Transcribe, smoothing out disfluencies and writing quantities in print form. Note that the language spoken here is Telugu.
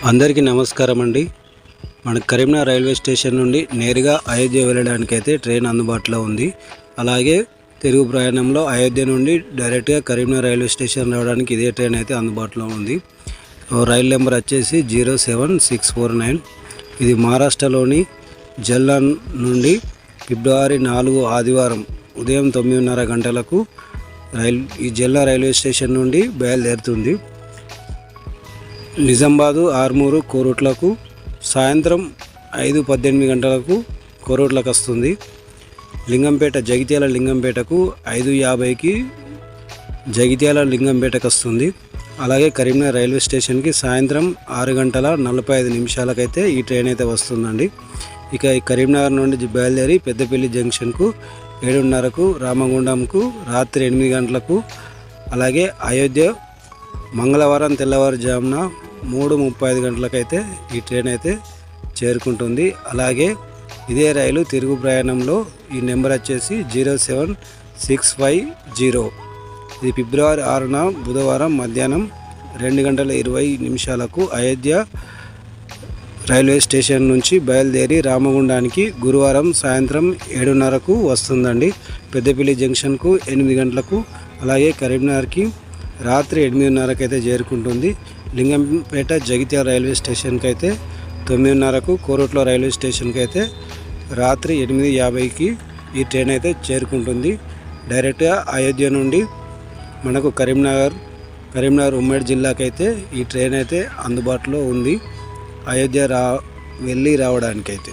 అందరికీ నమస్కారం అండి. మన కరీంనగర్ రైల్వే స్టేషన్ నుండి నేరుగా అయోధ్య వెళ్ళడానికైతే ట్రైన్ అందుబాటులో ఉంది. అలాగే తిరుగు ప్రయాణంలో అయోధ్య నుండి డైరెక్ట్గా కరీంనగర్ రైల్వే స్టేషన్ రావడానికి ఇదే ట్రైన్ అయితే అందుబాటులో ఉంది. రైలు నెంబర్ వచ్చేసి 07649. ఇది మహారాష్ట్రలోని జల్నాన్ నుండి ఫిబ్రవరి 4 ఆదివారం ఉదయం 9:30 గంటలకు ఈ జల్నా రైల్వే స్టేషన్ నుండి బయలుదేరుతుంది. నిజామాబాదు, ఆర్మూరు, కోరుట్లకు సాయంత్రం 5:18 గంటలకు కోరుట్లకు వస్తుంది. లింగంపేట, జగిత్యాల లింగంపేటకు 5:50కి జగిత్యాల లింగంపేటకు వస్తుంది. అలాగే కరీంనగర్ రైల్వే స్టేషన్కి సాయంత్రం 6:45 ఈ ట్రైన్ అయితే వస్తుందండి. ఇక ఈ కరీంనగర్ నుండి బయలుదేరి పెద్దపల్లి జంక్షన్కు 7:30కు, రామగుండంకు రాత్రి 8 గంటలకు, అలాగే అయోధ్య మంగళవారం తెల్లవారుజామున 3:35 గంటలకైతే ఈ ట్రైన్ అయితే చేరుకుంటుంది. అలాగే ఇదే రైలు తిరుగు ప్రయాణంలో ఈ నెంబర్ వచ్చేసి 07650. ఇది ఫిబ్రవరి 6న బుధవారం మధ్యాహ్నం 2:20 అయోధ్య రైల్వే స్టేషన్ నుంచి బయలుదేరి రామగుండానికి గురువారం సాయంత్రం 7:30కు వస్తుందండి. పెద్దపల్లి జంక్షన్కు 8 గంటలకు, అలాగే కరీంనగర్కి రాత్రి 8:30కి అయితే చేరుకుంటుంది. లింగంపేట, జగిత్యాల రైల్వే స్టేషన్కి అయితే 9:30కు, కోరుట్ల రైల్వే స్టేషన్కి అయితే రాత్రి 8:50కి ఈ ట్రైన్ అయితే చేరుకుంటుంది. డైరెక్ట్గా అయోధ్య నుండి మనకు కరీంనగర్ ఉమ్మడి జిల్లాకైతే ఈ ట్రైన్ అయితే అందుబాటులో ఉంది, అయోధ్య వెళ్ళి రావడానికైతే.